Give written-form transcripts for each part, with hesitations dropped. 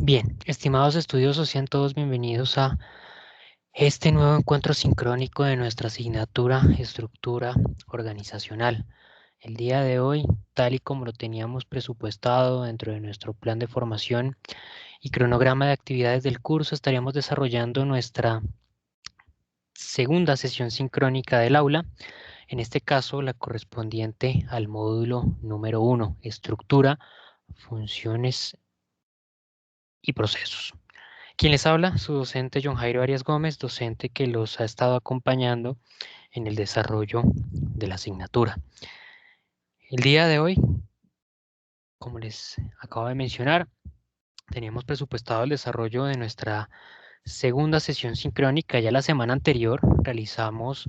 Bien, estimados estudiosos, sean todos bienvenidos a este nuevo encuentro sincrónico de nuestra asignatura Estructura Organizacional. El día de hoy, tal y como lo teníamos presupuestado dentro de nuestro plan de formación y cronograma de actividades del curso, estaríamos desarrollando nuestra segunda sesión sincrónica del aula, en este caso la correspondiente al módulo número 1, Estructura, Funciones y Procesos. Quien les habla, su docente John Jairo Arias Gómez, docente que los ha estado acompañando en el desarrollo de la asignatura. El día de hoy, como les acabo de mencionar, teníamos presupuestado el desarrollo de nuestra segunda sesión sincrónica. Ya la semana anterior realizamos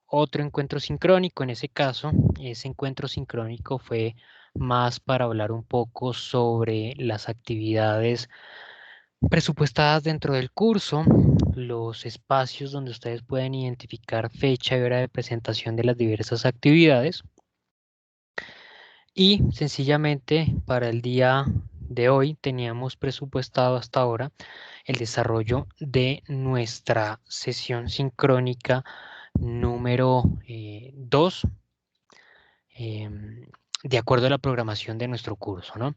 otro encuentro sincrónico. En ese caso, ese encuentro sincrónico fue más para hablar un poco sobre las actividades presupuestadas dentro del curso, los espacios donde ustedes pueden identificar fecha y hora de presentación de las diversas actividades. Y sencillamente para el día de hoy teníamos presupuestado hasta ahora el desarrollo de nuestra sesión sincrónica número 2, de acuerdo a la programación de nuestro curso, ¿no?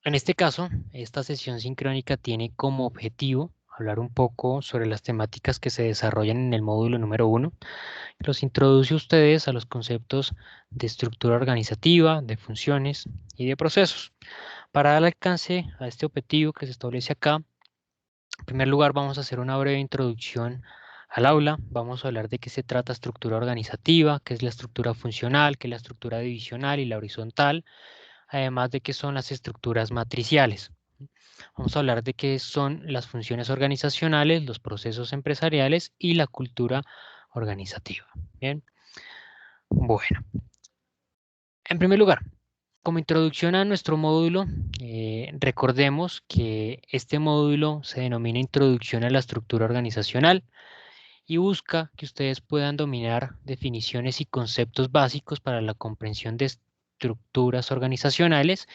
En este caso, esta sesión sincrónica tiene como objetivo hablar un poco sobre las temáticas que se desarrollan en el módulo número 1. Los introduce a ustedes a los conceptos de estructura organizativa, de funciones y de procesos. Para dar alcance a este objetivo que se establece acá, en primer lugar vamos a hacer una breve introducción al aula. Vamos a hablar de qué se trata estructura organizativa, qué es la estructura funcional, qué es la estructura divisional y la horizontal, además de qué son las estructuras matriciales. Vamos a hablar de qué son las funciones organizacionales, los procesos empresariales y la cultura organizativa. Bien, bueno, en primer lugar, como introducción a nuestro módulo, recordemos que este módulo se denomina Introducción a la Estructura Organizacional y busca que ustedes puedan dominar definiciones y conceptos básicos para la comprensión de estructuras organizacionales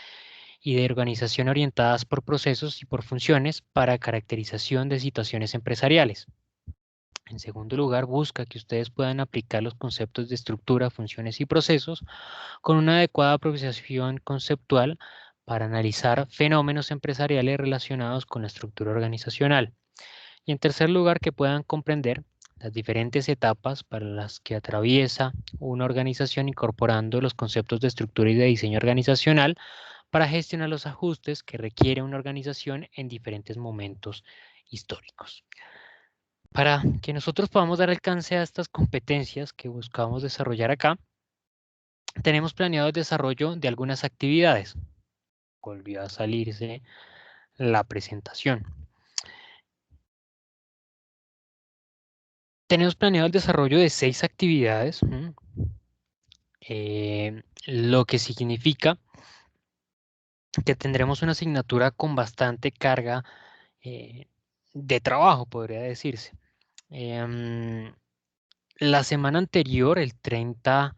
y de organización orientadas por procesos y por funciones para caracterización de situaciones empresariales. En segundo lugar, busca que ustedes puedan aplicar los conceptos de estructura, funciones y procesos con una adecuada apropiación conceptual para analizar fenómenos empresariales relacionados con la estructura organizacional. Y en tercer lugar, que puedan comprender las diferentes etapas para las que atraviesa una organización incorporando los conceptos de estructura y de diseño organizacional para gestionar los ajustes que requiere una organización en diferentes momentos históricos. Para que nosotros podamos dar alcance a estas competencias que buscamos desarrollar acá, tenemos planeado el desarrollo de algunas actividades. Volvió a salirse la presentación. Tenemos planeado el desarrollo de 6 actividades, lo que significa que tendremos una asignatura con bastante carga de trabajo, podría decirse. La semana anterior, el 30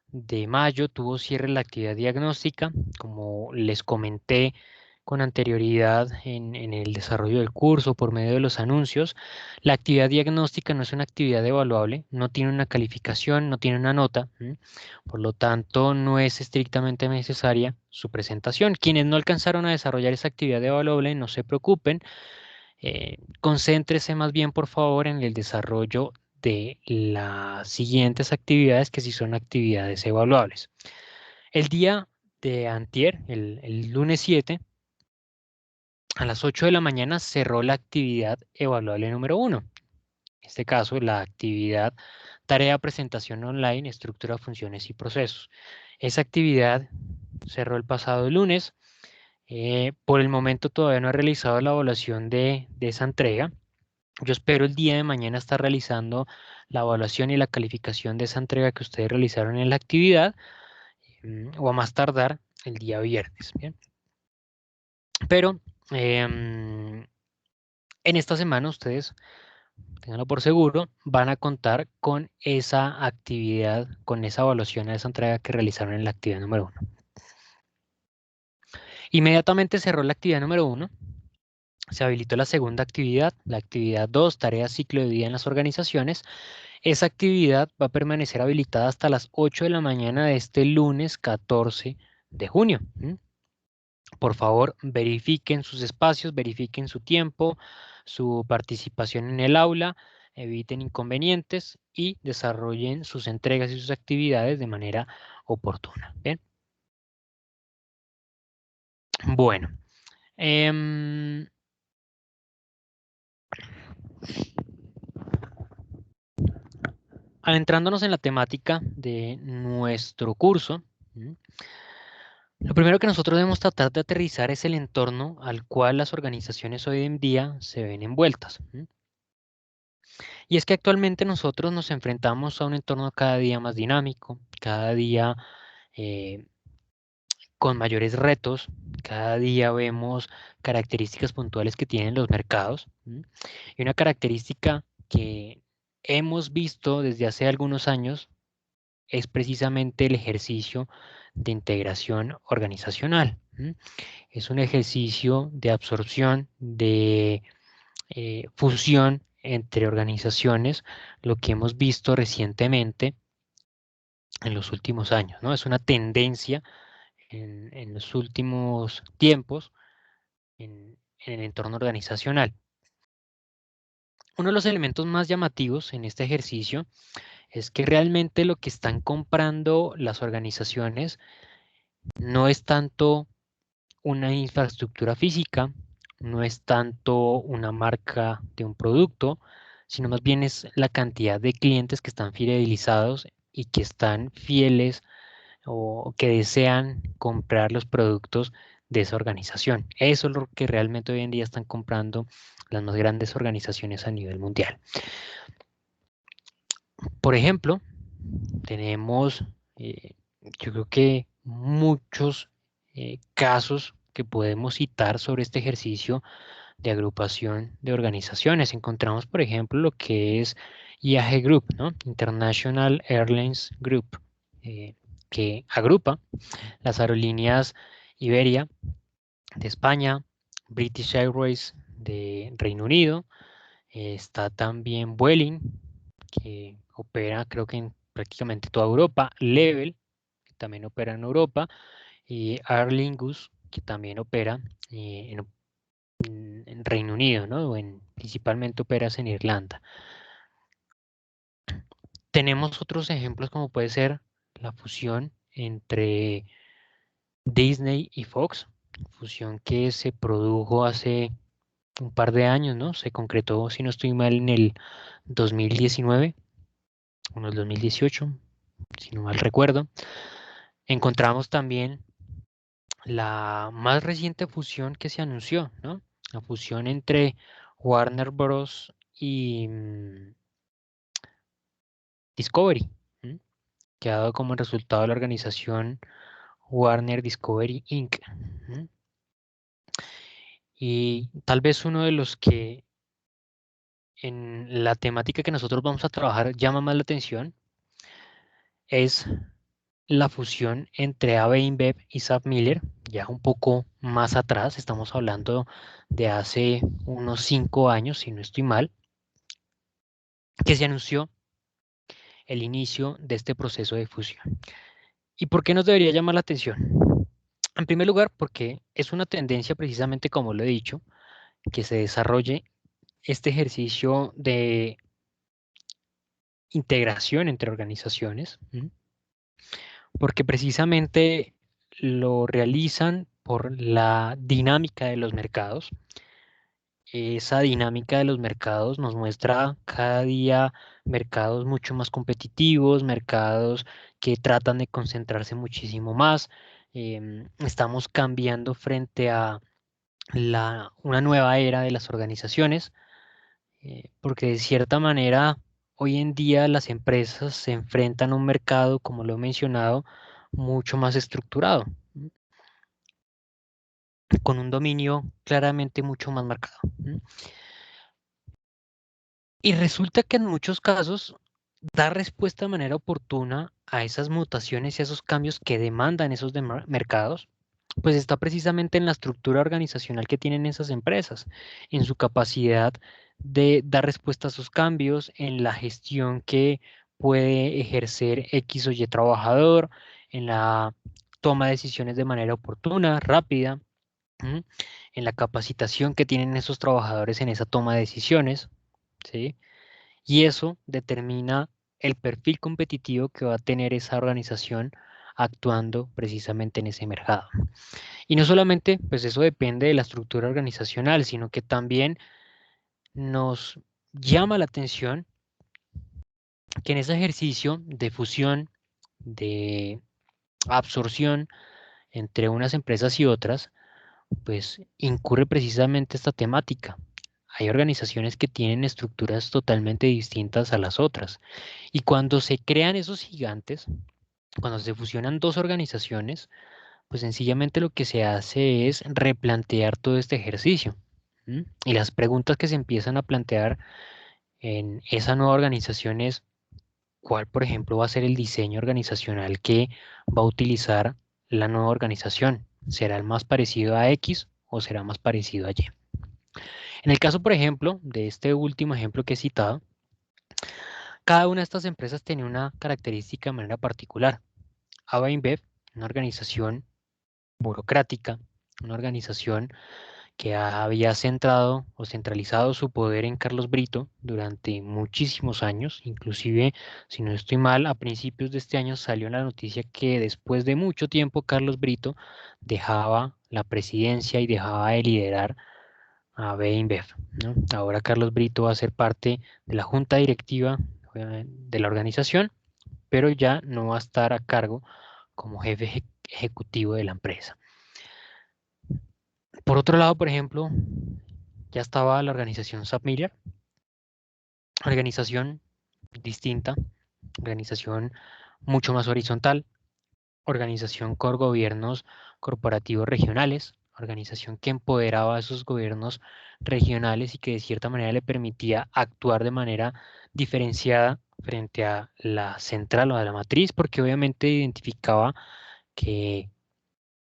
de mayo, tuvo cierre la actividad diagnóstica. Como les comenté con anterioridad en el desarrollo del curso por medio de los anuncios, la actividad diagnóstica no es una actividad evaluable, no tiene una calificación, no tiene una nota, por lo tanto no es estrictamente necesaria su presentación. Quienes no alcanzaron a desarrollar esa actividad evaluable, no se preocupen, concéntrese más bien por favor en el desarrollo de las siguientes actividades que sí son actividades evaluables. El día de antier, el lunes 7, a las 8 de la mañana cerró la actividad evaluable número 1. En este caso, la actividad tarea presentación online, estructura, funciones y procesos. Esa actividad cerró el pasado lunes. Por el momento todavía no he realizado la evaluación de esa entrega. Yo espero el día de mañana estar realizando la evaluación y la calificación de esa entrega que ustedes realizaron en la actividad, o a más tardar el día viernes. ¿Bien? Pero en esta semana ustedes, ténganlo por seguro, van a contar con esa actividad, con esa evaluación, esa entrega que realizaron en la actividad número 1. Inmediatamente cerró la actividad número 1, se habilitó la segunda actividad, la actividad 2, tarea ciclo de vida en las organizaciones. Esa actividad va a permanecer habilitada hasta las 8 de la mañana de este lunes 14 de junio. Por favor, verifiquen sus espacios, verifiquen su tiempo, su participación en el aula, eviten inconvenientes y desarrollen sus entregas y sus actividades de manera oportuna. Bien. Bueno, adentrándonos en la temática de nuestro curso, lo primero que nosotros debemos tratar de aterrizar es el entorno al cual las organizaciones hoy en día se ven envueltas. Y es que actualmente nosotros nos enfrentamos a un entorno cada día más dinámico, cada día eh, con mayores retos, cada día vemos características puntuales que tienen los mercados. Y una característica que hemos visto desde hace algunos años es precisamente el ejercicio de integración organizacional. Es un ejercicio de absorción, de fusión entre organizaciones, lo que hemos visto recientemente en los últimos años, ¿no? Es una tendencia en los últimos tiempos en el entorno organizacional. Uno de los elementos más llamativos en este ejercicio es que realmente lo que están comprando las organizaciones no es tanto una infraestructura física, no es tanto una marca de un producto, sino más bien es la cantidad de clientes que están fidelizados y que están fieles o que desean comprar los productos de esa organización. Eso es lo que realmente hoy en día están comprando las más grandes organizaciones a nivel mundial. Por ejemplo, tenemos, yo creo que muchos casos que podemos citar sobre este ejercicio de agrupación de organizaciones. Encontramos, por ejemplo, lo que es IAG Group, ¿no? International Airlines Group, que agrupa las aerolíneas Iberia de España, British Airways de Reino Unido, está también Vueling, que opera creo que en prácticamente toda Europa, Level, que también opera en Europa, y Aer Lingus, que también opera en Reino Unido, ¿no? Principalmente operas en Irlanda. Tenemos otros ejemplos como puede ser la fusión entre Disney y Fox, fusión que se produjo hace un par de años, ¿no? Se concretó, si no estoy mal, en el 2019 o en el 2018, si no mal recuerdo. Encontramos también la más reciente fusión que se anunció, ¿no? La fusión entre Warner Bros. Y Discovery, que ha dado como resultado la organización Warner Discovery Inc. Y tal vez uno de los que en la temática que nosotros vamos a trabajar llama más la atención es la fusión entre AB InBev y SAP Miller, ya un poco más atrás, estamos hablando de hace unos 5 años, si no estoy mal, que se anunció el inicio de este proceso de fusión. ¿Y por qué nos debería llamar la atención? En primer lugar, porque es una tendencia precisamente, como lo he dicho, que se desarrolle este ejercicio de integración entre organizaciones, porque precisamente lo realizan por la dinámica de los mercados. Esa dinámica de los mercados nos muestra cada día mercados mucho más competitivos, mercados que tratan de concentrarse muchísimo más. Estamos cambiando frente a una nueva era de las organizaciones, porque de cierta manera hoy en día las empresas se enfrentan a un mercado, como lo he mencionado, mucho más estructurado, con un dominio claramente mucho más marcado. Y resulta que en muchos casos da respuesta de manera oportuna a esas mutaciones y a esos cambios que demandan esos mercados, Pues está precisamente en la estructura organizacional que tienen esas empresas, en su capacidad de dar respuesta a sus cambios, en la gestión que puede ejercer X o Y trabajador, en la toma de decisiones de manera oportuna, rápida, ¿m? En la capacitación que tienen esos trabajadores en esa toma de decisiones, ¿sí? Y eso determina el perfil competitivo que va a tener esa organización actuando precisamente en ese mercado. Y no solamente, pues eso depende de la estructura organizacional, sino que también nos llama la atención que en ese ejercicio de fusión, de absorción entre unas empresas y otras, pues incurre precisamente esta temática. Hay organizaciones que tienen estructuras totalmente distintas a las otras. Y cuando se crean esos gigantes, cuando se fusionan dos organizaciones, pues sencillamente lo que se hace es replantear todo este ejercicio. ¿M? Y las preguntas que se empiezan a plantear en esa nueva organización es cuál, por ejemplo, va a ser el diseño organizacional que va a utilizar la nueva organización. ¿Será el más parecido a X o será más parecido a Y? En el caso, por ejemplo, de este último ejemplo que he citado, cada una de estas empresas tenía una característica de manera particular. ABA InBev, una organización burocrática, una organización que había centrado o centralizado su poder en Carlos Brito durante muchísimos años. Inclusive, si no estoy mal, a principios de este año salió la noticia que después de mucho tiempo Carlos Brito dejaba la presidencia y dejaba de liderar a BEINBEV, ¿no? Ahora Carlos Brito va a ser parte de la junta directiva de la organización, pero ya no va a estar a cargo como jefe ejecutivo de la empresa. Por otro lado, por ejemplo, ya estaba la organización Submiller, organización distinta, organización mucho más horizontal, organización con gobiernos corporativos regionales, organización que empoderaba a esos gobiernos regionales y que de cierta manera le permitía actuar de manera diferenciada frente a la central o a la matriz, porque obviamente identificaba que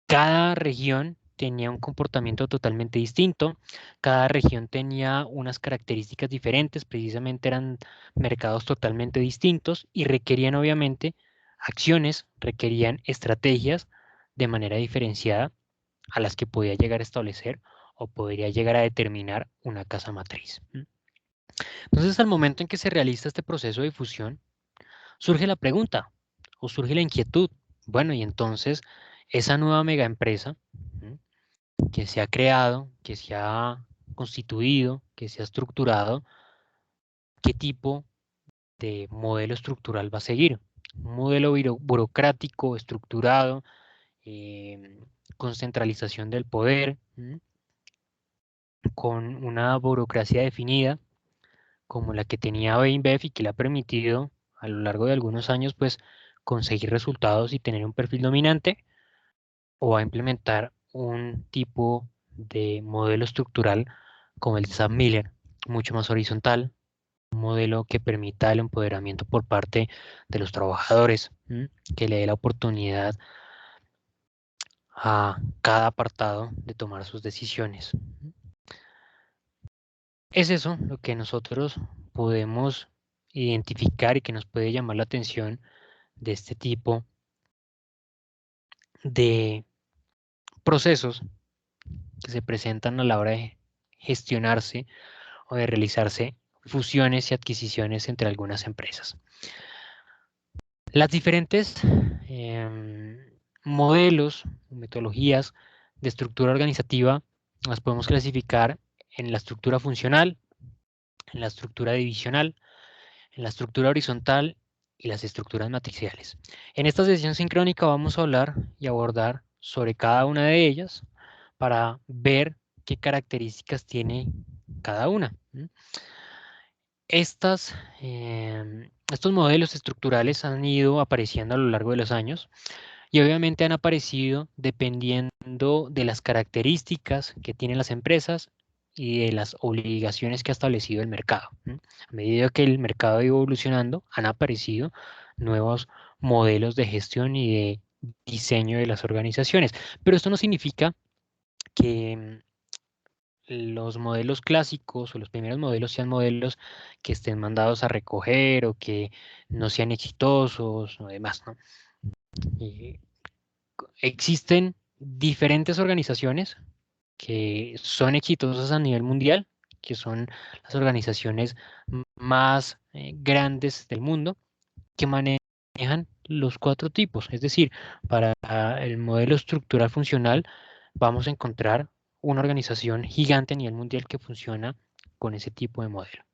cada región tenía un comportamiento totalmente distinto, cada región tenía unas características diferentes, precisamente eran mercados totalmente distintos y requerían obviamente acciones, requerían estrategias de manera diferenciada a las que podía llegar a establecer o podría llegar a determinar una casa matriz. Entonces, al momento en que se realiza este proceso de fusión, surge la pregunta o surge la inquietud. Bueno, y entonces esa nueva mega empresa que se ha creado, que se ha constituido, que se ha estructurado, qué tipo de modelo estructural va a seguir. Un modelo burocrático, estructurado, con centralización del poder, con una burocracia definida, como la que tenía BEINBEF y que le ha permitido a lo largo de algunos años, pues, conseguir resultados y tener un perfil dominante, o a implementar un tipo de modelo estructural como el de Sam Miller, mucho más horizontal, un modelo que permita el empoderamiento por parte de los trabajadores, que le dé la oportunidad a cada apartado de tomar sus decisiones. Es eso lo que nosotros podemos identificar y que nos puede llamar la atención de este tipo de procesos que se presentan a la hora de gestionarse o de realizarse fusiones y adquisiciones entre algunas empresas. Las diferentes modelos, metodologías de estructura organizativa las podemos clasificar en la estructura funcional, en la estructura divisional, en la estructura horizontal y las estructuras matriciales. En esta sesión sincrónica vamos a hablar y abordar sobre cada una de ellas para ver qué características tiene cada una. Estos modelos estructurales han ido apareciendo a lo largo de los años y obviamente han aparecido dependiendo de las características que tienen las empresas y de las obligaciones que ha establecido el mercado. A medida que el mercado ha ido evolucionando, han aparecido nuevos modelos de gestión y de diseño de las organizaciones. Pero esto no significa que los modelos clásicos o los primeros modelos sean modelos que estén mandados a recoger o que no sean exitosos o demás, ¿no? Y existen diferentes organizaciones que son exitosas a nivel mundial, que son las organizaciones más grandes del mundo, que manejan los cuatro tipos. Es decir, para el modelo estructural funcional vamos a encontrar una organización gigante a nivel mundial que funciona con ese tipo de modelo.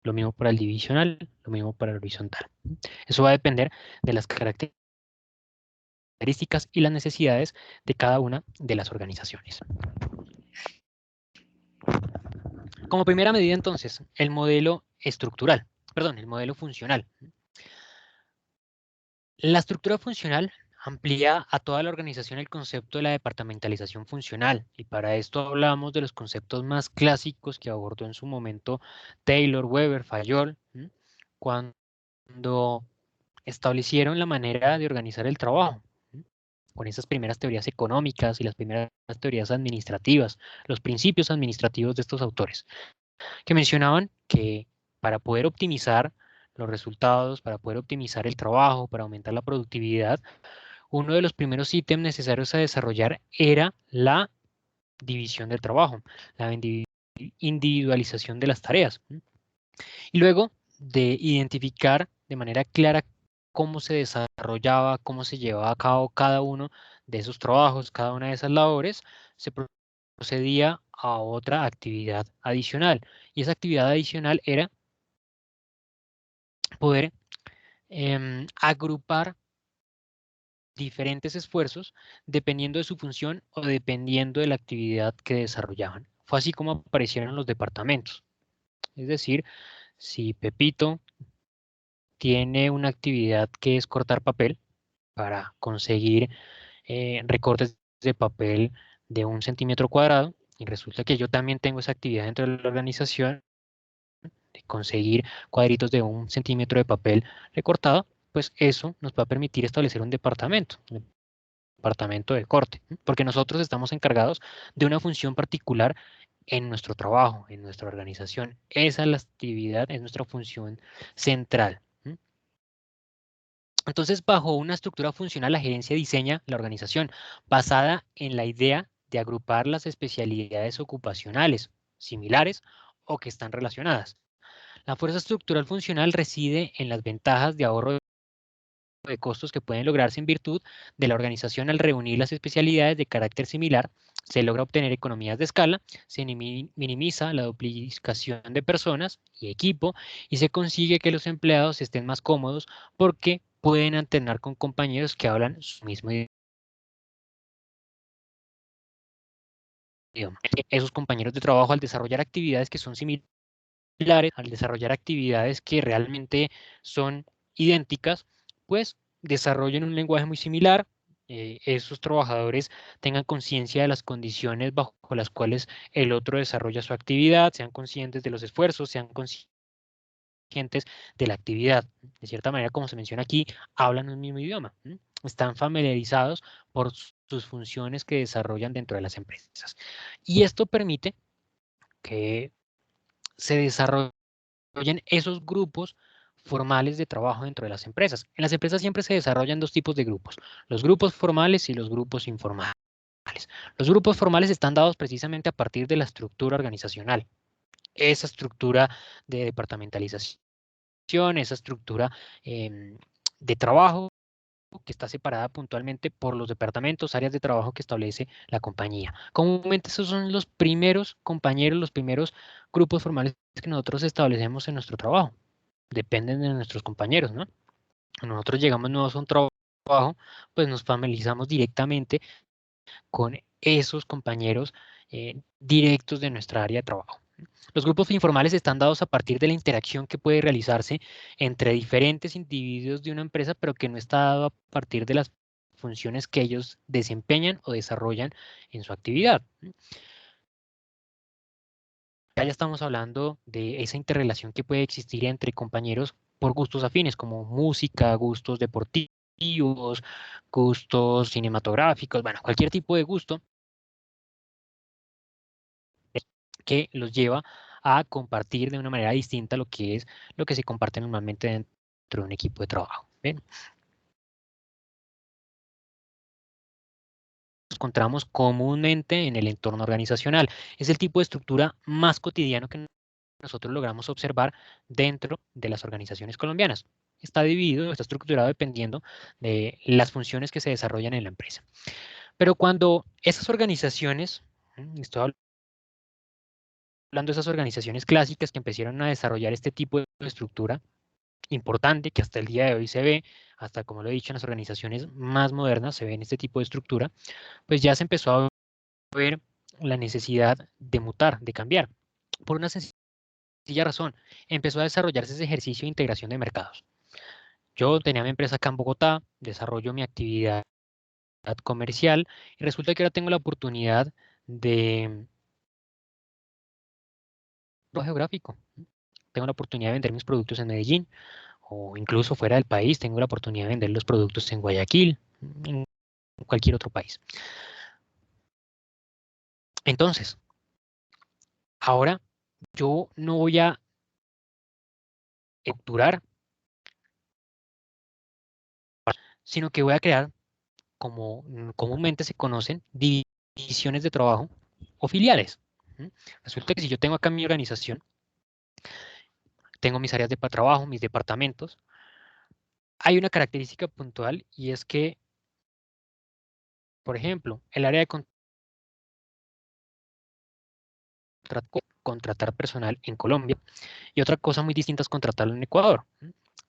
Lo mismo para el divisional, lo mismo para el horizontal. Eso va a depender de las características y las necesidades de cada una de las organizaciones. Como primera medida, entonces, el modelo estructural, perdón, el modelo funcional. La estructura funcional amplía a toda la organización el concepto de la departamentalización funcional, y para esto hablamos de los conceptos más clásicos que abordó en su momento Taylor, Weber, Fayol, cuando establecieron la manera de organizar el trabajo, con esas primeras teorías económicas y las primeras teorías administrativas, los principios administrativos de estos autores, que mencionaban que para poder optimizar los resultados, para poder optimizar el trabajo, para aumentar la productividad, uno de los primeros ítems necesarios a desarrollar era la división del trabajo, la individualización de las tareas. Y luego de identificar de manera clara cómo se desarrollaba, cómo se llevaba a cabo cada uno de esos trabajos, cada una de esas labores, se procedía a otra actividad adicional. Y esa actividad adicional era poder agrupar diferentes esfuerzos dependiendo de su función o dependiendo de la actividad que desarrollaban. Fue así como aparecieron los departamentos. Es decir, si Pepito tiene una actividad que es cortar papel para conseguir recortes de papel de 1 centímetro cuadrado, y resulta que yo también tengo esa actividad dentro de la organización, de conseguir cuadritos de 1 centímetro de papel recortado, pues eso nos va a permitir establecer un departamento de corte, porque nosotros estamos encargados de una función particular en nuestro trabajo, en nuestra organización. Esa es la actividad, es nuestra función central. Entonces, bajo una estructura funcional, la gerencia diseña la organización basada en la idea de agrupar las especialidades ocupacionales similares o que están relacionadas. La fuerza estructural funcional reside en las ventajas de ahorro de costos que pueden lograrse en virtud de la organización al reunir las especialidades de carácter similar. Se logra obtener economías de escala, se minimiza la duplicación de personas y equipo y se consigue que los empleados estén más cómodos porque pueden alternar con compañeros que hablan su mismo idioma. Esos compañeros de trabajo, al desarrollar actividades que son similares, al desarrollar actividades que realmente son idénticas, pues desarrollen un lenguaje muy similar. Esos trabajadores tengan conciencia de las condiciones bajo las cuales el otro desarrolla su actividad, sean conscientes de los esfuerzos, sean conscientes de la actividad. De cierta manera, como se menciona aquí, hablan un mismo idioma. Están familiarizados por sus funciones que desarrollan dentro de las empresas. Y esto permite que se desarrollen esos grupos formales de trabajo dentro de las empresas. En las empresas siempre se desarrollan dos tipos de grupos, los grupos formales y los grupos informales. Los grupos formales están dados precisamente a partir de la estructura organizacional, esa estructura de departamentalización, esa estructura de trabajo que está separada puntualmente por los departamentos, áreas de trabajo que establece la compañía. Comúnmente esos son los primeros compañeros, los primeros grupos formales que nosotros establecemos en nuestro trabajo. Dependen de nuestros compañeros, ¿no? Cuando nosotros llegamos nuevos a un trabajo, pues nos familiarizamos directamente con esos compañeros directos de nuestra área de trabajo. Los grupos informales están dados a partir de la interacción que puede realizarse entre diferentes individuos de una empresa, pero que no está dado a partir de las funciones que ellos desempeñan o desarrollan en su actividad. Ya estamos hablando de esa interrelación que puede existir entre compañeros por gustos afines, como música, gustos deportivos, deportivos, gustos cinematográficos, bueno, cualquier tipo de gusto que los lleva a compartir de una manera distinta lo que es lo que se comparte normalmente dentro de un equipo de trabajo. ¿Ven? Nos encontramos comúnmente en el entorno organizacional. Es el tipo de estructura más cotidiano que nosotros logramos observar dentro de las organizaciones colombianas. Está dividido, está estructurado dependiendo de las funciones que se desarrollan en la empresa. Pero cuando esas organizaciones, estoy hablando de esas organizaciones clásicas que empezaron a desarrollar este tipo de estructura importante, que hasta el día de hoy se ve, hasta como lo he dicho, en las organizaciones más modernas se ve en este tipo de estructura, pues ya se empezó a ver la necesidad de mutar, de cambiar, por una sencilla razón. Empezó a desarrollarse ese ejercicio de integración de mercados. Yo tenía mi empresa acá en Bogotá, desarrollo mi actividad comercial y resulta que ahora tengo la oportunidad de geográfico. Tengo la oportunidad de vender mis productos en Medellín o incluso fuera del país. Tengo la oportunidad de vender los productos en Guayaquil, en cualquier otro país. Entonces, ahora yo no voy a estructurar, sino que voy a crear, como comúnmente se conocen, divisiones de trabajo o filiales. Resulta que si yo tengo acá mi organización, tengo mis áreas de trabajo, mis departamentos, hay una característica puntual y es que, por ejemplo, el área de contratar personal en Colombia y otra cosa muy distinta es contratarlo en Ecuador.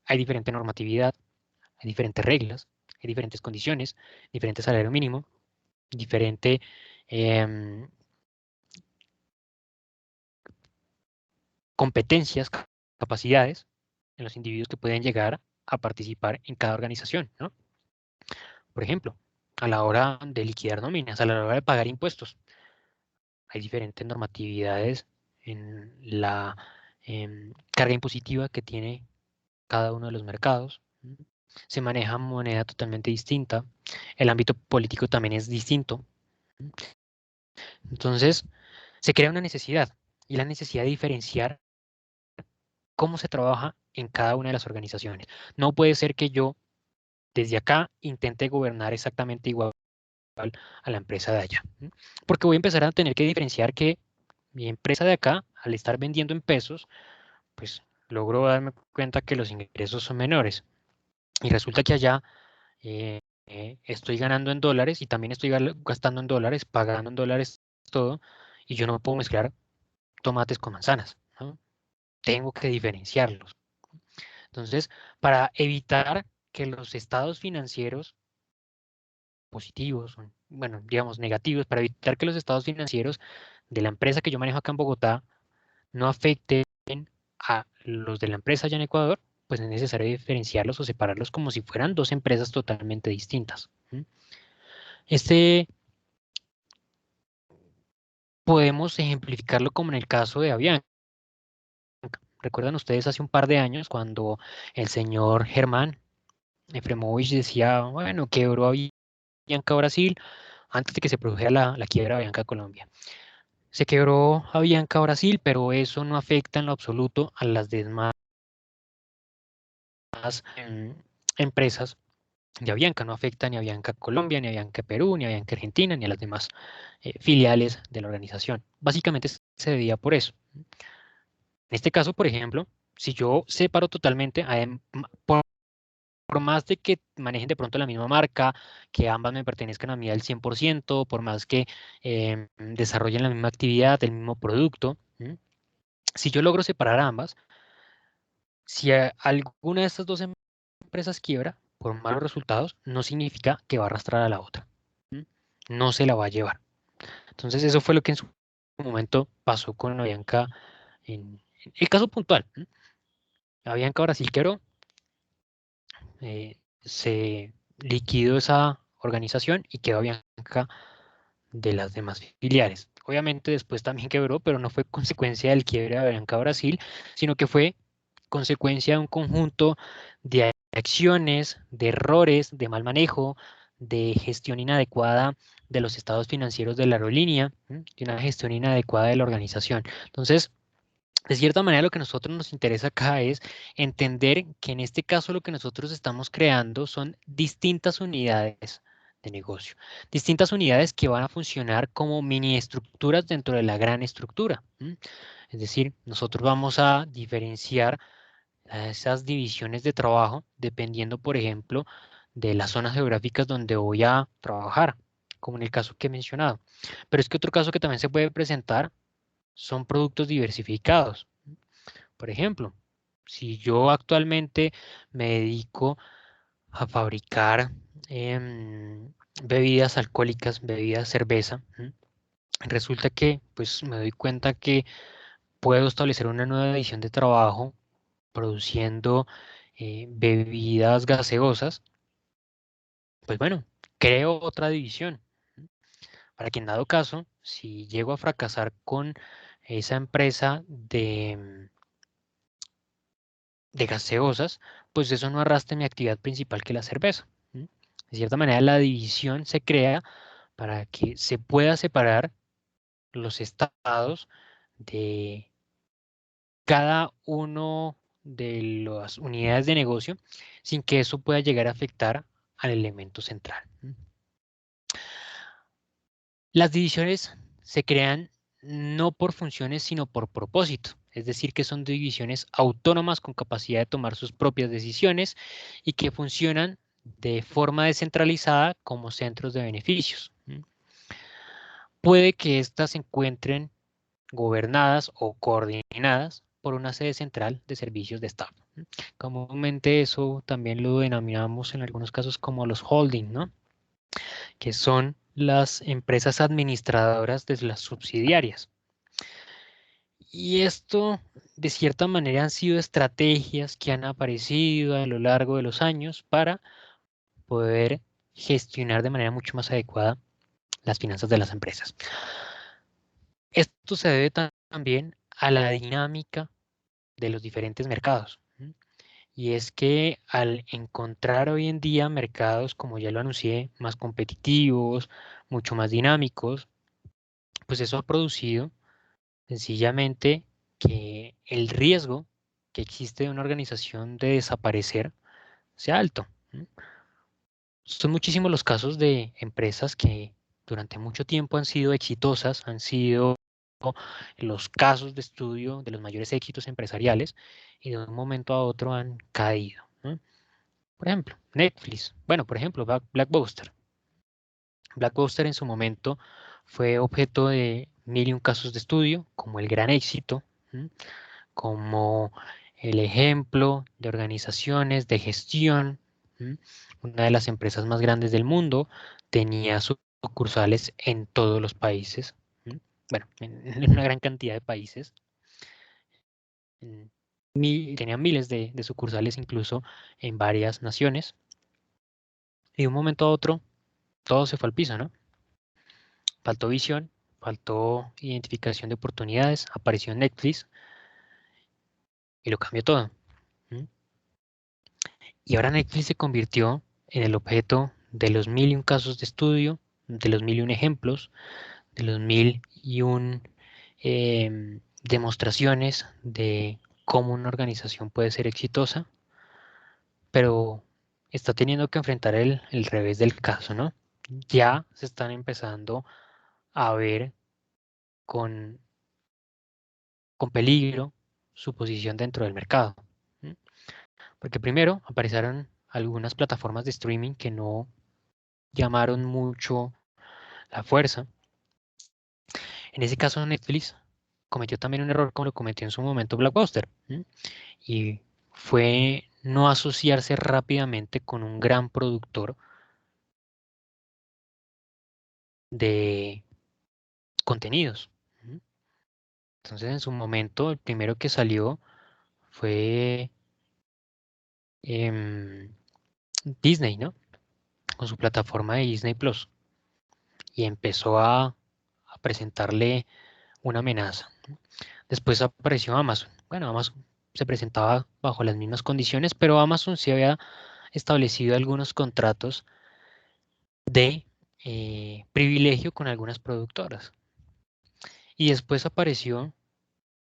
Hay diferente normatividad, hay diferentes reglas, hay diferentes condiciones, diferente salario mínimo, diferente competencias, capacidades en los individuos que pueden llegar a participar en cada organización, ¿no? Por ejemplo, a la hora de liquidar nóminas, a la hora de pagar impuestos, hay diferentes normatividades en la carga impositiva que tiene cada uno de los mercados. Se maneja moneda totalmente distinta. El ámbito político también es distinto. Entonces, se crea una necesidad y la necesidad de diferenciar cómo se trabaja en cada una de las organizaciones. No puede ser que yo desde acá intente gobernar exactamente igual a la empresa de allá. Porque voy a empezar a tener que diferenciar que mi empresa de acá, al estar vendiendo en pesos, pues logro darme cuenta que los ingresos son menores. Y resulta que allá estoy ganando en dólares y también estoy gastando en dólares, pagando en dólares todo, y yo no puedo mezclar tomates con manzanas, ¿no? Tengo que diferenciarlos. Entonces, para evitar que los estados financieros positivos, bueno, digamos negativos, para evitar que los estados financieros de la empresa que yo manejo acá en Bogotá no afecten a los de la empresa allá en Ecuador, pues es necesario diferenciarlos o separarlos como si fueran dos empresas totalmente distintas. Este podemos ejemplificarlo como en el caso de Avianca. ¿Recuerdan ustedes hace un par de años cuando el señor Germán Efremovich decía, bueno, quebró Avianca Brasil antes de que se produjera la quiebra de Avianca Colombia? Se quebró Avianca Brasil, pero eso no afecta en lo absoluto a las demás empresas de Avianca. No afecta ni a Avianca Colombia, ni a Avianca Perú, ni a Avianca Argentina, ni a las demás filiales de la organización. Básicamente se debía por eso. En este caso, por ejemplo, si yo separo totalmente, por más de que manejen de pronto la misma marca, que ambas me pertenezcan a mí al 100%, por más que desarrollen la misma actividad, el mismo producto, si yo logro separar a ambas, si alguna de estas dos empresas quiebra por malos resultados, no significa que va a arrastrar a la otra. No se la va a llevar. Entonces, eso fue lo que en su momento pasó con Avianca en el caso puntual. Avianca Brasil quebró, se liquidó esa organización y quedó Avianca de las demás filiales. Obviamente después también quebró, pero no fue consecuencia del quiebre de Avianca Brasil, sino que fue consecuencia de un conjunto de acciones, de errores, de mal manejo, de gestión inadecuada de los estados financieros de la aerolínea, de una gestión inadecuada de la organización. Entonces, de cierta manera, lo que a nosotros nos interesa acá es entender que en este caso lo que nosotros estamos creando son distintas unidades de negocio, distintas unidades que van a funcionar como mini estructuras dentro de la gran estructura. Es decir, nosotros vamos a diferenciar a esas divisiones de trabajo dependiendo, por ejemplo, de las zonas geográficas donde voy a trabajar, como en el caso que he mencionado. Pero es que otro caso que también se puede presentar son productos diversificados. Por ejemplo, si yo actualmente me dedico a fabricar bebidas alcohólicas, bebidas cerveza, resulta que pues me doy cuenta que puedo establecer una nueva división de trabajo produciendo bebidas gaseosas, pues bueno, creo otra división. Para que en dado caso, si llego a fracasar con esa empresa de gaseosas, pues eso no arrastra mi actividad principal que es la cerveza. De cierta manera, la división se crea para que se pueda separar los estados de cada uno de las unidades de negocio sin que eso pueda llegar a afectar al elemento central. Las divisiones se crean no por funciones, sino por propósito. Es decir, que son divisiones autónomas con capacidad de tomar sus propias decisiones y que funcionan de forma descentralizada como centros de beneficios. Puede que éstas se encuentren gobernadas o coordinadas por una sede central de servicios de Estado. Comúnmente eso también lo denominamos en algunos casos como los holding, ¿no? Que son las empresas administradoras de las subsidiarias. Y esto, de cierta manera, han sido estrategias que han aparecido a lo largo de los años para poder gestionar de manera mucho más adecuada las finanzas de las empresas. Esto se debe también a la dinámica de los diferentes mercados. Y es que al encontrar hoy en día mercados, como ya lo anuncié, más competitivos, mucho más dinámicos, pues eso ha producido sencillamente que el riesgo que existe de una organización de desaparecer sea alto. Son muchísimos los casos de empresas que durante mucho tiempo han sido exitosas, han sido los casos de estudio de los mayores éxitos empresariales y de un momento a otro han caído. Por ejemplo, Netflix. Bueno, por ejemplo, Blockbuster. Blockbuster en su momento fue objeto de mil y un casos de estudio, como el gran éxito, como el ejemplo de organizaciones de gestión. Una de las empresas más grandes del mundo tenía sucursales en todos los países, bueno, en una gran cantidad de países. Tenía miles de sucursales incluso en varias naciones. Y de un momento a otro, todo se fue al piso, ¿no? Faltó visión, faltó identificación de oportunidades, apareció Netflix y lo cambió todo. Y ahora Netflix se convirtió en el objeto de los mil y un casos de estudio, de los mil y un ejemplos, de los mil y un demostraciones de cómo una organización puede ser exitosa, pero está teniendo que enfrentar el revés del caso, ¿no? Ya se están empezando a ver con peligro su posición dentro del mercado. Porque primero aparecieron algunas plataformas de streaming que no llamaron mucho la fuerza. En ese caso Netflix cometió también un error como lo cometió en su momento Blockbuster. Y fue no asociarse rápidamente con un gran productor de contenidos. Entonces en su momento el primero que salió fue Disney, ¿no? Con su plataforma de Disney Plus. Y empezó a presentarle una amenaza. Después apareció Amazon. Bueno, Amazon se presentaba bajo las mismas condiciones, pero Amazon sí había establecido algunos contratos de privilegio con algunas productoras. Y después apareció,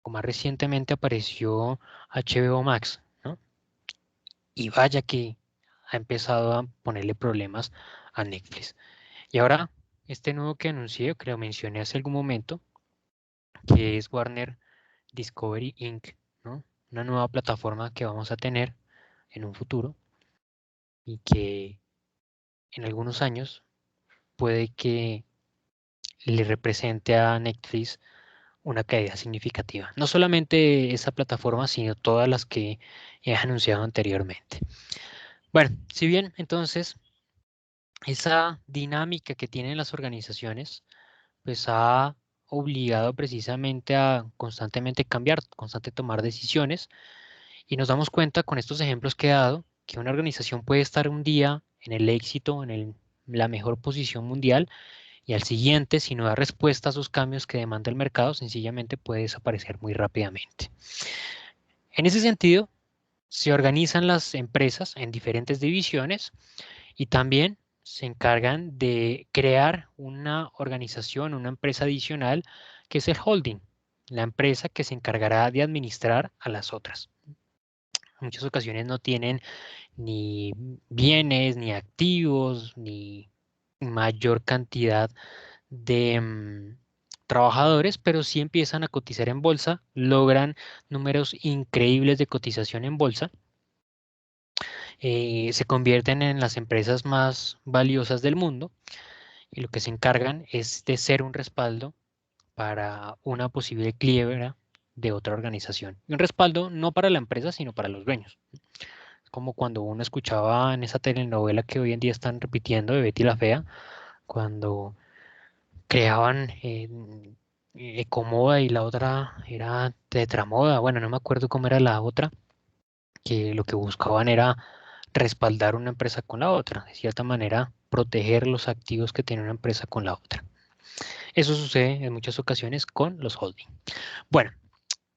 o más recientemente apareció HBO Max, ¿no? Y vaya que ha empezado a ponerle problemas a Netflix. Y ahora, este nuevo que anuncié, que lo mencioné hace algún momento, que es Warner Discovery Inc., ¿no? Una nueva plataforma que vamos a tener en un futuro y que en algunos años puede que le represente a Netflix una caída significativa. No solamente esa plataforma, sino todas las que he anunciado anteriormente. Bueno, si bien entonces esa dinámica que tienen las organizaciones, pues ha obligado precisamente a constantemente cambiar, constante tomar decisiones, y nos damos cuenta con estos ejemplos que he dado que una organización puede estar un día en el éxito, la mejor posición mundial, y al siguiente, si no da respuesta a esos cambios que demanda el mercado, sencillamente puede desaparecer muy rápidamente. En ese sentido, se organizan las empresas en diferentes divisiones y también se encargan de crear una organización, una empresa adicional, que es el holding, la empresa que se encargará de administrar a las otras. En muchas ocasiones no tienen ni bienes, ni activos, ni mayor cantidad de trabajadores, pero sí empiezan a cotizar en bolsa, logran números increíbles de cotización en bolsa, se convierten en las empresas más valiosas del mundo y lo que se encargan es de ser un respaldo para una posible quiebra de otra organización. Y un respaldo no para la empresa, sino para los dueños. Como cuando uno escuchaba en esa telenovela que hoy en día están repitiendo de Betty la Fea, cuando creaban Ecomoda y la otra era Tetramoda, bueno, no me acuerdo cómo era la otra, que lo que buscaban era respaldar una empresa con la otra, de cierta manera proteger los activos que tiene una empresa con la otra. Eso sucede en muchas ocasiones con los holding. Bueno,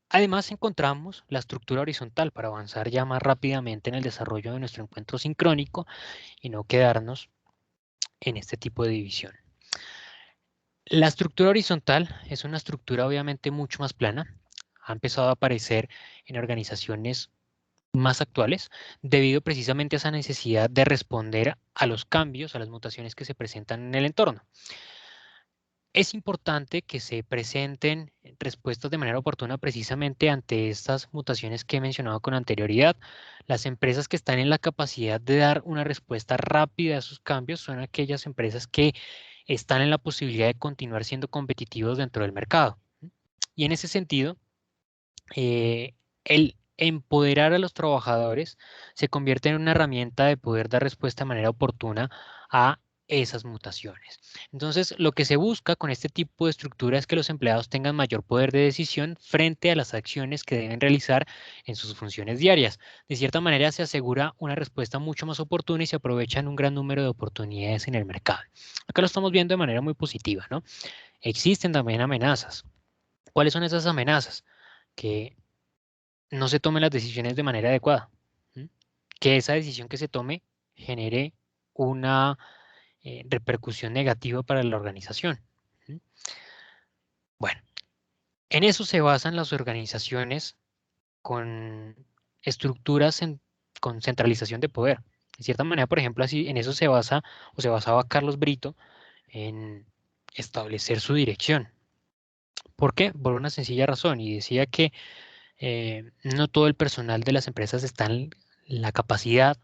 además encontramos la estructura horizontal para avanzar ya más rápidamente en el desarrollo de nuestro encuentro sincrónico y no quedarnos en este tipo de división. La estructura horizontal es una estructura obviamente mucho más plana. Ha empezado a aparecer en organizaciones más actuales debido precisamente a esa necesidad de responder a los cambios, a las mutaciones que se presentan en el entorno. Es importante que se presenten respuestas de manera oportuna precisamente ante estas mutaciones que he mencionado con anterioridad. Las empresas que están en la capacidad de dar una respuesta rápida a esos cambios son aquellas empresas que están en la posibilidad de continuar siendo competitivos dentro del mercado. Y en ese sentido, el empoderar a los trabajadores se convierte en una herramienta de poder dar respuesta de manera oportuna a esas mutaciones. Entonces, lo que se busca con este tipo de estructura es que los empleados tengan mayor poder de decisión frente a las acciones que deben realizar en sus funciones diarias. De cierta manera, se asegura una respuesta mucho más oportuna y se aprovechan un gran número de oportunidades en el mercado. Acá lo estamos viendo de manera muy positiva, ¿no? Existen también amenazas. ¿Cuáles son esas amenazas? Que no se tomen las decisiones de manera adecuada. ¿M? Que esa decisión que se tome genere una repercusión negativa para la organización. ¿M? Bueno, en eso se basan las organizaciones con estructuras con centralización de poder. De cierta manera, por ejemplo, así en eso se basa o se basaba Carlos Brito en establecer su dirección. ¿Por qué? Por una sencilla razón, y decía que no todo el personal de las empresas está en la capacidad,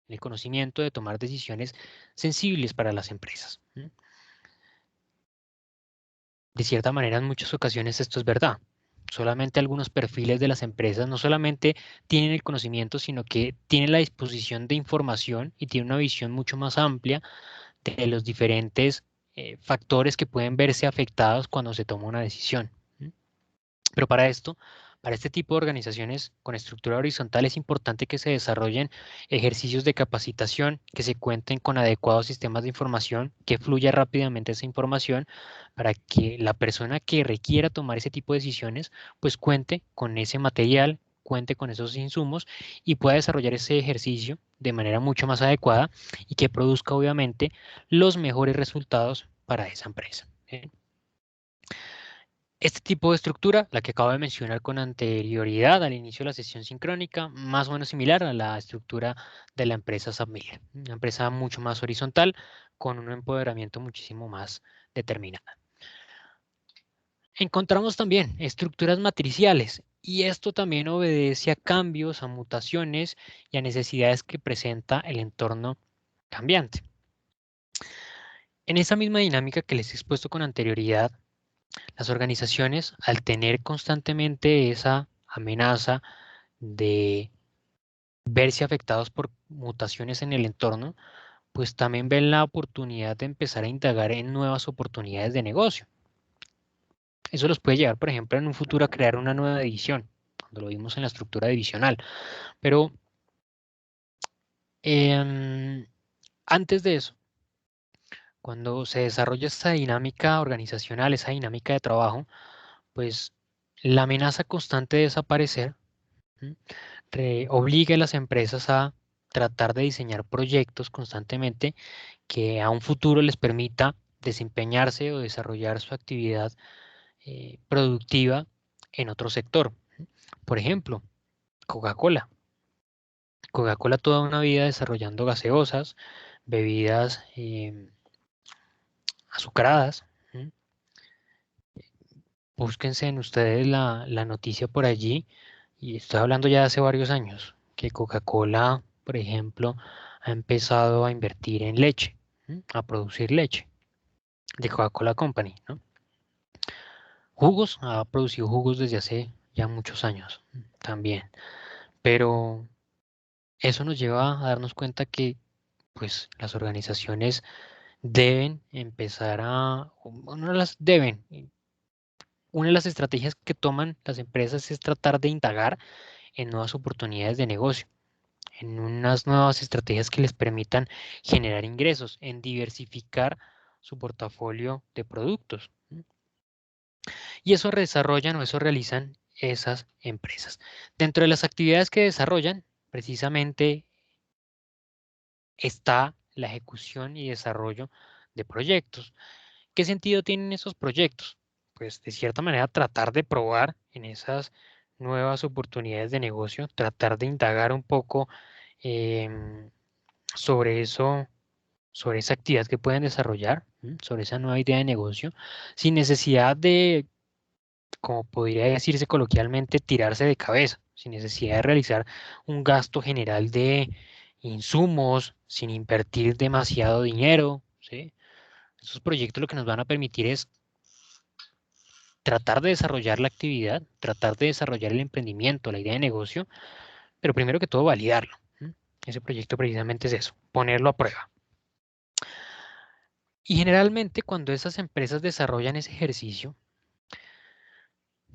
el conocimiento de tomar decisiones sensibles para las empresas. De cierta manera, en muchas ocasiones esto es verdad. Solamente algunos perfiles de las empresas no solamente tienen el conocimiento, sino que tienen la disposición de información y tienen una visión mucho más amplia de los diferentes factores que pueden verse afectados cuando se toma una decisión. Pero para esto, para este tipo de organizaciones con estructura horizontal es importante que se desarrollen ejercicios de capacitación, que se cuenten con adecuados sistemas de información, que fluya rápidamente esa información para que la persona que requiera tomar ese tipo de decisiones, pues cuente con ese material, cuente con esos insumos y pueda desarrollar ese ejercicio de manera mucho más adecuada y que produzca obviamente los mejores resultados para esa empresa. ¿Sí? Este tipo de estructura, la que acabo de mencionar con anterioridad al inicio de la sesión sincrónica, más o menos similar a la estructura de la empresa Submiller, una empresa mucho más horizontal con un empoderamiento muchísimo más determinado. Encontramos también estructuras matriciales y esto también obedece a cambios, a mutaciones y a necesidades que presenta el entorno cambiante. En esa misma dinámica que les he expuesto con anterioridad, las organizaciones, al tener constantemente esa amenaza de verse afectados por mutaciones en el entorno, pues también ven la oportunidad de empezar a indagar en nuevas oportunidades de negocio. Eso los puede llevar, por ejemplo, en un futuro a crear una nueva división, cuando lo vimos en la estructura divisional. Pero antes de eso, cuando se desarrolla esta dinámica organizacional, esa dinámica de trabajo, pues la amenaza constante de desaparecer obliga a las empresas a tratar de diseñar proyectos constantemente que a un futuro les permita desempeñarse o desarrollar su actividad productiva en otro sector. Por ejemplo, Coca-Cola. Coca-Cola toda una vida desarrollando gaseosas, bebidas azucaradas. Búsquense en ustedes la noticia por allí, y estoy hablando ya de hace varios años, que Coca-Cola, por ejemplo, ha empezado a invertir en leche, a producir leche de Coca-Cola Company, ¿no? Jugos, ha producido jugos desde hace ya muchos años también, pero eso nos lleva a darnos cuenta que pues las organizaciones deben empezar no las deben, una de las estrategias que toman las empresas es tratar de indagar en nuevas oportunidades de negocio, en unas nuevas estrategias que les permitan generar ingresos, en diversificar su portafolio de productos. Y eso desarrollan o eso realizan esas empresas. Dentro de las actividades que desarrollan, precisamente está la ejecución y desarrollo de proyectos. ¿Qué sentido tienen esos proyectos? Pues de cierta manera tratar de probar en esas nuevas oportunidades de negocio, tratar de indagar un poco em, sobre eso, sobre esa actividad que pueden desarrollar, sobre esa nueva idea de negocio, sin necesidad de, como podría decirse coloquialmente, tirarse de cabeza, sin necesidad de realizar un gasto general de insumos, sin invertir demasiado dinero, ¿sí? Esos proyectos lo que nos van a permitir es tratar de desarrollar la actividad, tratar de desarrollar el emprendimiento, la idea de negocio, pero primero que todo validarlo. Ese proyecto precisamente es eso, ponerlo a prueba. Y generalmente cuando esas empresas desarrollan ese ejercicio,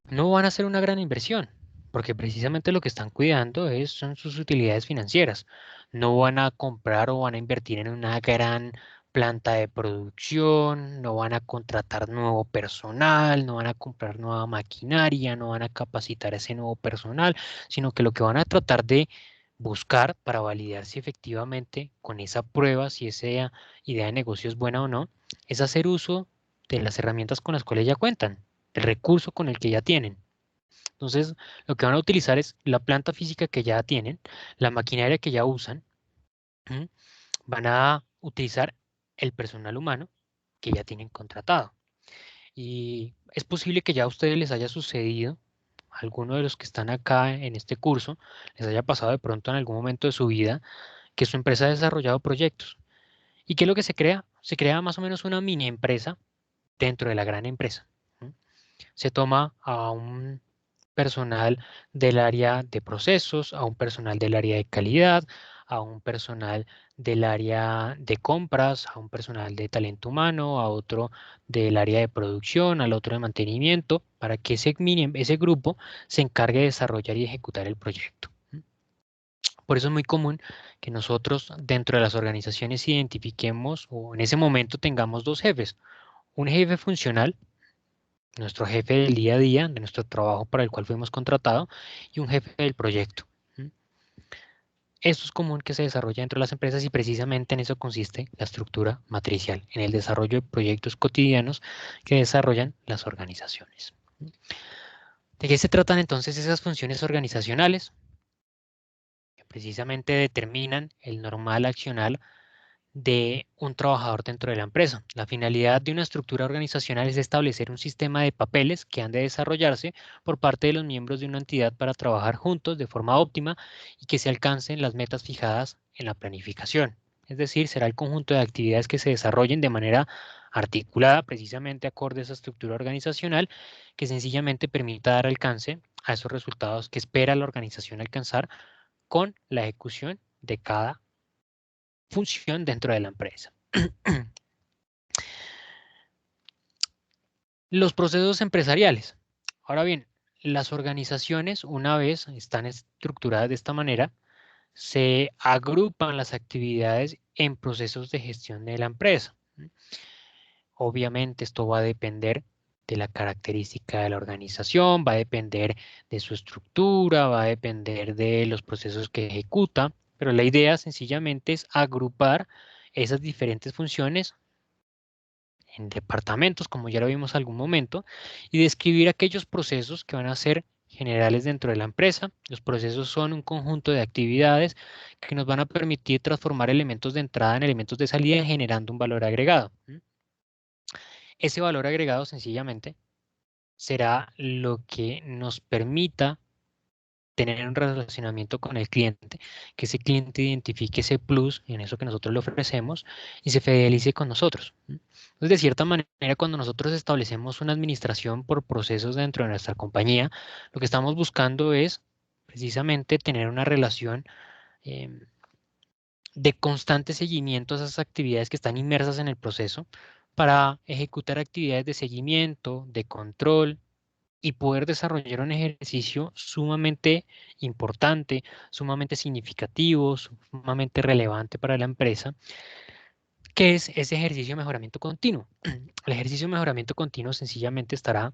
no van a hacer una gran inversión, porque precisamente lo que están cuidando son sus utilidades financieras. No van a comprar o van a invertir en una gran planta de producción, no van a contratar nuevo personal, no van a comprar nueva maquinaria, no van a capacitar a ese nuevo personal, sino que lo que van a tratar de buscar para validar si efectivamente con esa prueba, si esa idea de negocio es buena o no, es hacer uso de las herramientas con las cuales ya cuentan, el recurso con el que ya tienen. Entonces, lo que van a utilizar es la planta física que ya tienen, la maquinaria que ya usan, ¿m? Van a utilizar el personal humano que ya tienen contratado. Y es posible que ya a ustedes les haya sucedido, a alguno de los que están acá en este curso, les haya pasado de pronto en algún momento de su vida que su empresa ha desarrollado proyectos. ¿Y qué es lo que se crea? Se crea más o menos una mini empresa dentro de la gran empresa. Se toma a un personal del área de procesos, a un personal del área de calidad, a un personal del área de compras, a un personal de talento humano, a otro del área de producción, al otro de mantenimiento, para que ese grupo se encargue de desarrollar y ejecutar el proyecto. Por eso es muy común que nosotros dentro de las organizaciones identifiquemos o en ese momento tengamos dos jefes, un jefe funcional nuestro jefe del día a día, de nuestro trabajo para el cual fuimos contratados, y un jefe del proyecto. Esto es común que se desarrolla dentro de las empresas y precisamente en eso consiste la estructura matricial, en el desarrollo de proyectos cotidianos que desarrollan las organizaciones. ¿De qué se tratan entonces esas funciones organizacionales? Que precisamente determinan el normal accionar de un trabajador dentro de la empresa. La finalidad de una estructura organizacional es establecer un sistema de papeles que han de desarrollarse por parte de los miembros de una entidad para trabajar juntos de forma óptima y que se alcancen las metas fijadas en la planificación. Es decir, será el conjunto de actividades que se desarrollen de manera articulada, precisamente acorde a esa estructura organizacional, que sencillamente permita dar alcance a esos resultados que espera la organización alcanzar con la ejecución de cada función dentro de la empresa. Los procesos empresariales. Ahora bien, las organizaciones, una vez están estructuradas de esta manera, se agrupan las actividades en procesos de gestión de la empresa. Obviamente esto va a depender de la característica de la organización, va a depender de su estructura, va a depender de los procesos que ejecuta, pero la idea sencillamente es agrupar esas diferentes funciones en departamentos, como ya lo vimos algún momento, y describir aquellos procesos que van a ser generales dentro de la empresa. Los procesos son un conjunto de actividades que nos van a permitir transformar elementos de entrada en elementos de salida, generando un valor agregado. Ese valor agregado sencillamente será lo que nos permita tener un relacionamiento con el cliente, que ese cliente identifique ese plus en eso que nosotros le ofrecemos y se fidelice con nosotros. Entonces, de cierta manera, cuando nosotros establecemos una administración por procesos dentro de nuestra compañía, lo que estamos buscando es precisamente tener una relación em, de constante seguimiento a esas actividades que están inmersas en el proceso para ejecutar actividades de seguimiento, de control, y poder desarrollar un ejercicio sumamente importante, sumamente significativo, sumamente relevante para la empresa, que es ese ejercicio de mejoramiento continuo. El ejercicio de mejoramiento continuo sencillamente estará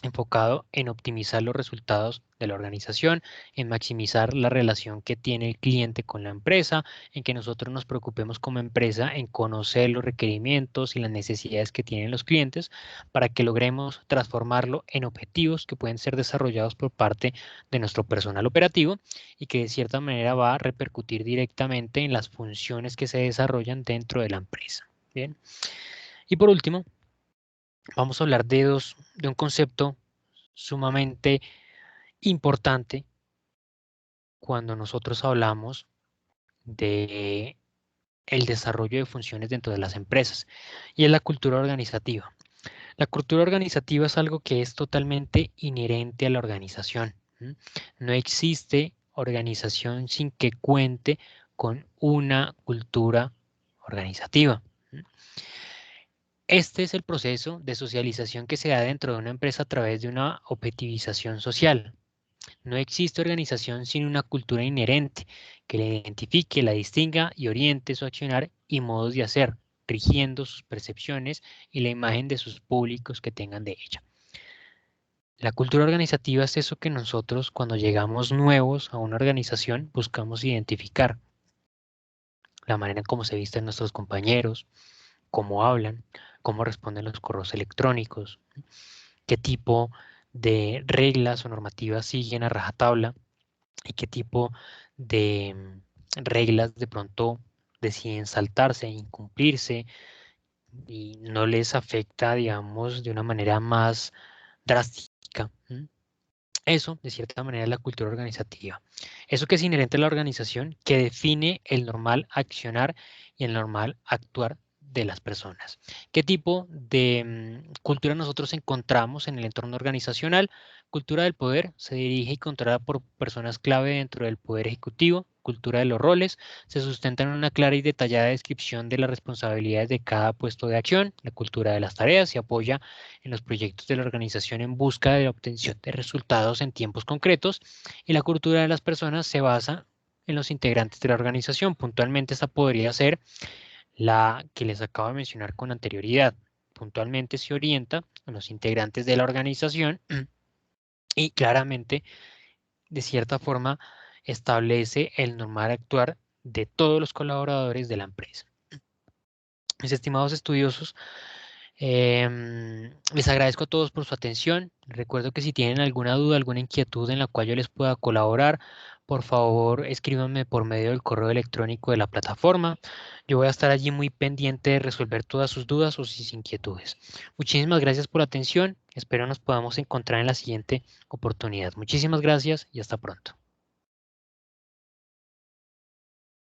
enfocado en optimizar los resultados de la organización, en maximizar la relación que tiene el cliente con la empresa, en que nosotros nos preocupemos como empresa en conocer los requerimientos y las necesidades que tienen los clientes para que logremos transformarlo en objetivos que pueden ser desarrollados por parte de nuestro personal operativo y que de cierta manera va a repercutir directamente en las funciones que se desarrollan dentro de la empresa. Bien. Y por último, vamos a hablar de un concepto sumamente importante cuando nosotros hablamos de el desarrollo de funciones dentro de las empresas y es la cultura organizativa. La cultura organizativa es algo que es totalmente inherente a la organización. No existe organización sin que cuente con una cultura organizativa. Este es el proceso de socialización que se da dentro de una empresa a través de una objetivización social. No existe organización sin una cultura inherente que la identifique, la distinga y oriente su accionar y modos de hacer, rigiendo sus percepciones y la imagen de sus públicos que tengan de ella. La cultura organizativa es eso que nosotros, cuando llegamos nuevos a una organización, buscamos identificar. La manera en cómo se visten nuestros compañeros, cómo hablan, cómo responden los correos electrónicos, qué tipo de reglas o normativas siguen a rajatabla y qué tipo de reglas de pronto deciden saltarse, incumplirse y no les afecta, digamos, de una manera más drástica. Eso, de cierta manera, es la cultura organizativa. Eso que es inherente a la organización, que define el normal accionar y el normal actuar de las personas. ¿Qué tipo de cultura nosotros encontramos en el entorno organizacional? Cultura del poder se dirige y controla por personas clave dentro del poder ejecutivo. Cultura de los roles se sustenta en una clara y detallada descripción de las responsabilidades de cada puesto de acción. La cultura de las tareas se apoya en los proyectos de la organización en busca de la obtención de resultados en tiempos concretos y la cultura de las personas se basa en los integrantes de la organización. Puntualmente esta podría ser la que les acabo de mencionar con anterioridad. puntualmente se orienta a los integrantes de la organización y claramente, de cierta forma, establece el normal actuar de todos los colaboradores de la empresa. Mis estimados estudiosos, les agradezco a todos por su atención. Recuerdo que si tienen alguna duda, alguna inquietud en la cual yo les pueda colaborar, por favor escríbanme por medio del correo electrónico de la plataforma. Yo voy a estar allí muy pendiente de resolver todas sus dudas o sus inquietudes. Muchísimas gracias por la atención. Espero nos podamos encontrar en la siguiente oportunidad. Muchísimas gracias y hasta pronto.